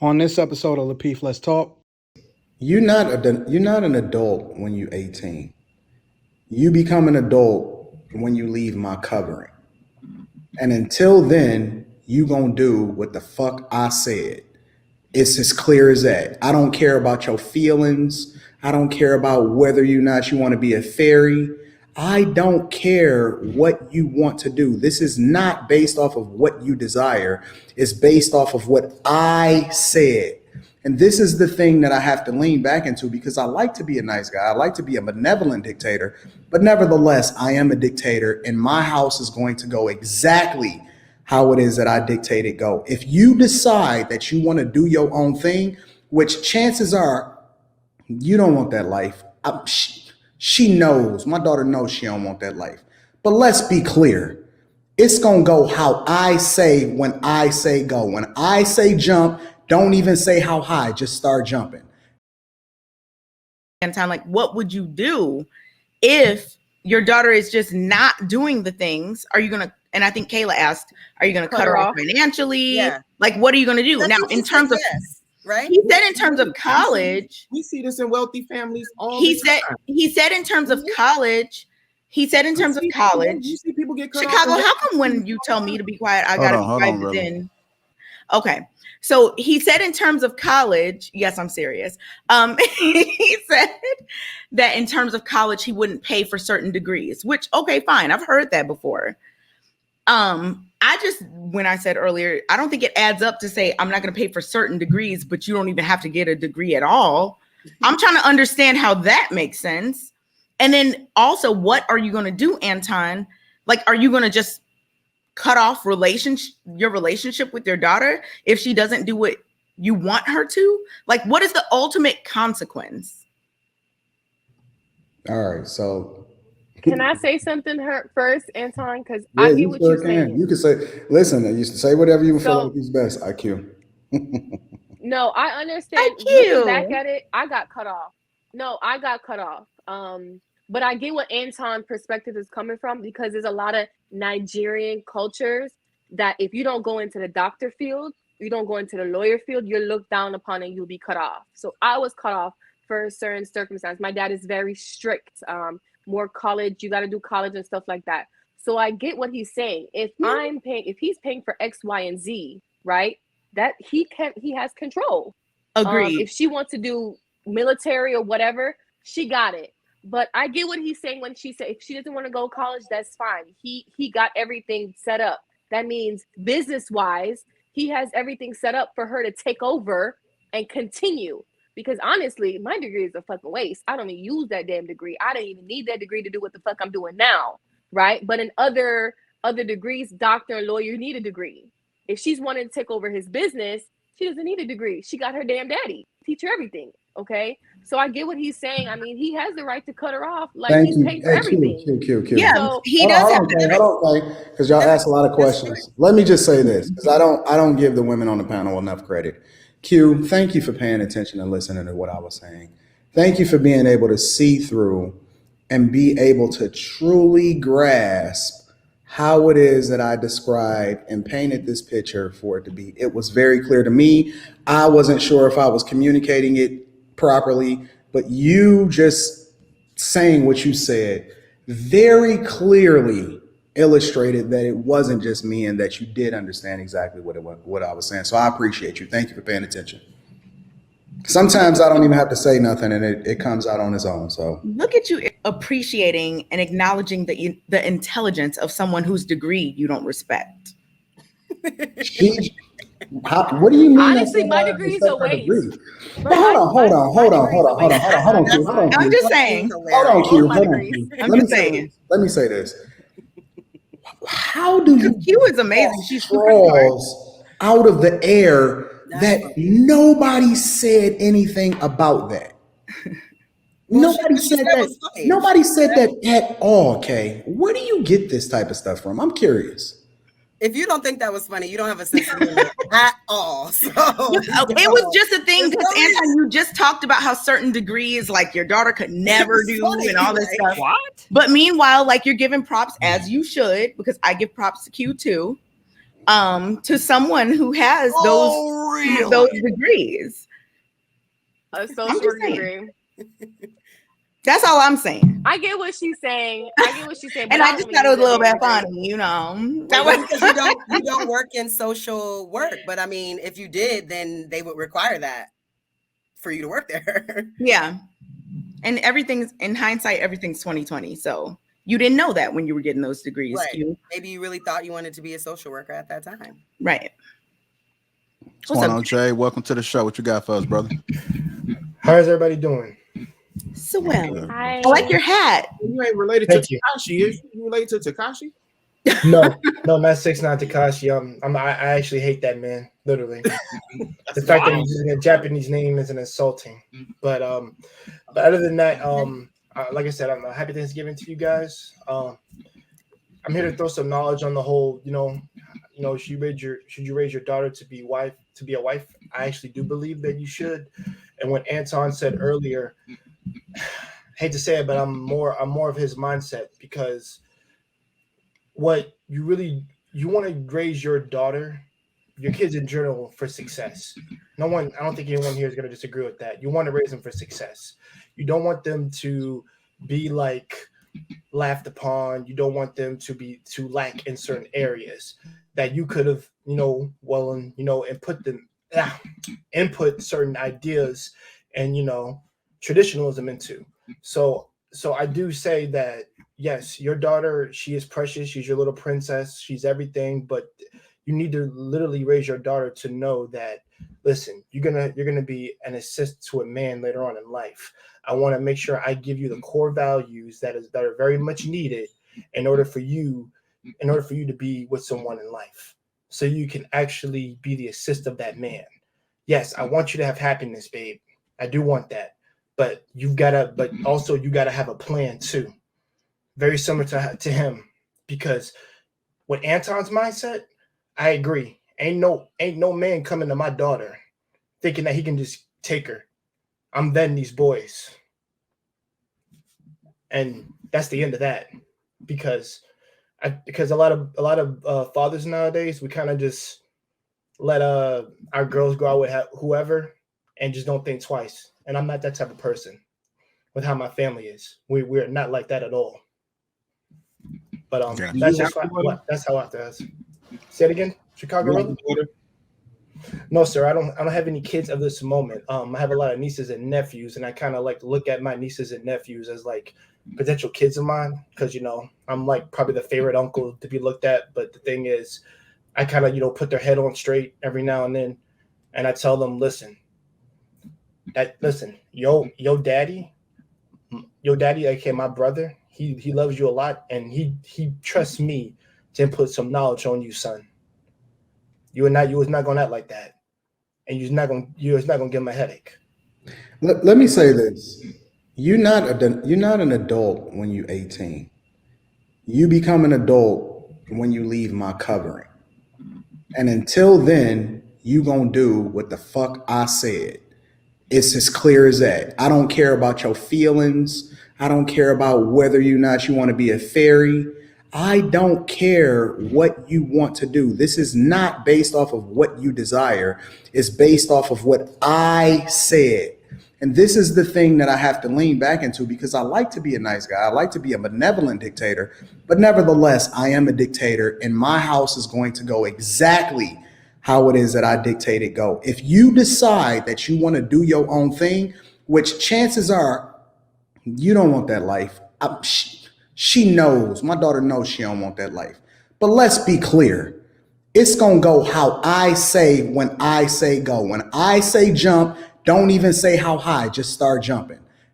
On this episode of Lapeef, Let's Talk. You're not an adult when you're 18. You become an adult when you leave my covering. And until then, you gonna do what the fuck I said. It's as clear as that. I don't care about your feelings. I don't care about whether or not you want to be a fairy. I don't care what you want to do. This is not based off of what you desire. It's based off of what I said. And this is the thing that I have to lean back into because I like to be a nice guy. I like to be a benevolent dictator. But nevertheless, I am a dictator and my house is going to go exactly how it is that I dictate it go. If you decide that you want to do your own thing, which chances are you don't want that life. She knows, my daughter knows she don't want that life. But let's be clear. It's going to go how I say when I say go. When I say jump, don't even say how high, just start jumping. And time, like, what would you do if your daughter is just not doing the things? Are you going to, and I think Kayla asked, are you going to cut her off financially? Yeah. Like, what are you going to do? That's now, in terms of, right? He said in terms of college. We see this in wealthy families all the time. He said in terms of college. He said in terms of college. You see people get cut Chicago, off. how come when you tell me to be quiet, I got to be quiet then? Okay. So he said in terms of college, yes, I'm serious. He said that in terms of college, he wouldn't pay for certain degrees, which, okay, fine. I've heard that before. When I said earlier, I don't think it adds up to say, I'm not going to pay for certain degrees, but you don't even have to get a degree at all. I'm trying to understand how that makes sense. And then also, what are you going to do, Anton? Like, are you going to just cut off your relationship with your daughter if she doesn't do what you want her to? Like, what is the ultimate consequence? All right, so can I say something first, Anton? Because I get what you're saying. You can say, listen, you can say whatever you feel like is best. IQ. No, I understand. Looking back at it, I got cut off. No, I got cut off. But I get what Anton's perspective is coming from because there's a lot of Nigerian cultures that if you don't go into the doctor field, you don't go into the lawyer field, you're looked down upon and you'll be cut off. So I was cut off for certain circumstances. My dad is very strict. More college, you got to do college and stuff like that. So I get what he's saying. If he's paying for X, Y, and Z, right? That he has control. Agreed. If she wants to do military or whatever, she got it. But I get what he's saying when she said if she doesn't want to go to college, that's fine. He got everything set up. That means business-wise, he has everything set up for her to take over and continue. Because honestly, my degree is a fucking waste. I don't even use that damn degree. I don't even need that degree to do what the fuck I'm doing now, right? But in other degrees, doctor and lawyer, you need a degree. If she's wanting to take over his business, she doesn't need a degree. She got her damn daddy. Teach her everything, okay? So I get what he's saying. I mean, he has the right to cut her off. Like, he's paying for everything. Q. Yeah, so, he does have because y'all ask a lot of questions. Let me just say this, because I don't give the women on the panel enough credit. Q, thank you for paying attention and listening to what I was saying. Thank you for being able to see through and be able to truly grasp how it is that I described and painted this picture for it to be. It was very clear to me. I wasn't sure if I was communicating it properly, but you just saying what you said very clearly illustrated that it wasn't just me and that you did understand exactly what I was saying. So I appreciate you. Thank you for paying attention. Sometimes I don't even have to say nothing and it comes out on its own. So look at you appreciating and acknowledging the intelligence of someone whose degree you don't respect. What do you mean? Honestly, my degree is a waste. Hold on. I'm just saying. Hold on, Q. I'm just saying. Let me say this. How do you Q is amazing. She's straws out of the air that nobody said anything about that? Nobody said that. Nobody said that at all, Kay. Where do you get this type of stuff from? I'm curious. If you don't think that was funny, you don't have a sense of humor at all. So it was just a thing because Anton, you just talked about how certain degrees, like your daughter could never do and all this stuff. What? But meanwhile, like you're giving props as you should, because I give props to Q too, to someone who has those those degrees. A social work degree. That's all I'm saying. I get what she's saying. But And I just thought it was a little bit funny, you know. That was because you don't work in social work, but I mean, if you did, then they would require that for you to work there. Yeah. And everything's in hindsight, everything's 2020. So you didn't know that when you were getting those degrees. Right. Maybe you really thought you wanted to be a social worker at that time. Right. What's going on, Jay? Welcome to the show. What you got for us, brother? How's everybody doing? So well. Hi. I like your hat. You ain't related to Tekashi, is you related to Tekashi? No, not 6ix9ine Tekashi. I actually hate that man. Literally, the fact that he's using a Japanese name is an insulting. But other than that, like I said, I'm happy Thanksgiving to you guys. I'm here to throw some knowledge on the whole. Should you raise your daughter to be a wife? I actually do believe that you should. And when Anton said earlier, hate to say it, but I'm more of his mindset, because what you want to raise your daughter, your kids in general, for success. I don't think anyone here is going to disagree with that. You want to raise them for success. You don't want them to be like laughed upon. You don't want them to lack in certain areas that you could have, input certain ideas and traditionalism into. So I do say that, yes, your daughter, she is precious. She's your little princess. She's everything. But you need to literally raise your daughter to know that, listen, you're gonna be an assist to a man later on in life. I want to make sure I give you the core values that are very much needed in order for you to be with someone in life, so you can actually be the assist of that man. Yes, I want you to have happiness, babe. I do want that. But you gotta have a plan too. Very similar to him, because with Anton's mindset, I agree. Ain't no man coming to my daughter thinking that he can just take her. I'm vetting these boys. And that's the end of that. Because a lot of fathers nowadays, we kind of just let our girls go out with whoever and just don't think twice. And I'm not that type of person with how my family is. We're not like that at all. But that's just that's how I feel. Say it again, Chicago brother? No, sir. I don't have any kids of this moment. I have a lot of nieces and nephews, and I kind of like to look at my nieces and nephews as like potential kids of mine, because I'm like probably the favorite uncle to be looked at. But the thing is, I kind of put their head on straight every now and then, and I tell them, listen, your daddy, aka my brother, he loves you a lot, and he trusts me to put some knowledge on you, son. You was not gonna act like that, and you're not gonna give him a headache. Let me say this: you're not an adult when you're 18. You become an adult when you leave my covering, and until then, you gonna do what the fuck I said. It's as clear as that. I don't care about your feelings. I don't care about whether or not you want to be a fairy. I don't care what you want to do. This is not based off of what you desire. It's based off of what I said. And this is the thing that I have to lean back into, because I like to be a nice guy. I like to be a benevolent dictator. But nevertheless, I am a dictator, and my house is going to go exactly how it is that I dictate it go. If you decide that you want to do your own thing, which chances are you don't want that life. She knows, my daughter knows she don't want that life. But let's be clear. It's going to go how I say when I say go. When I say jump, don't even say how high, just start jumping.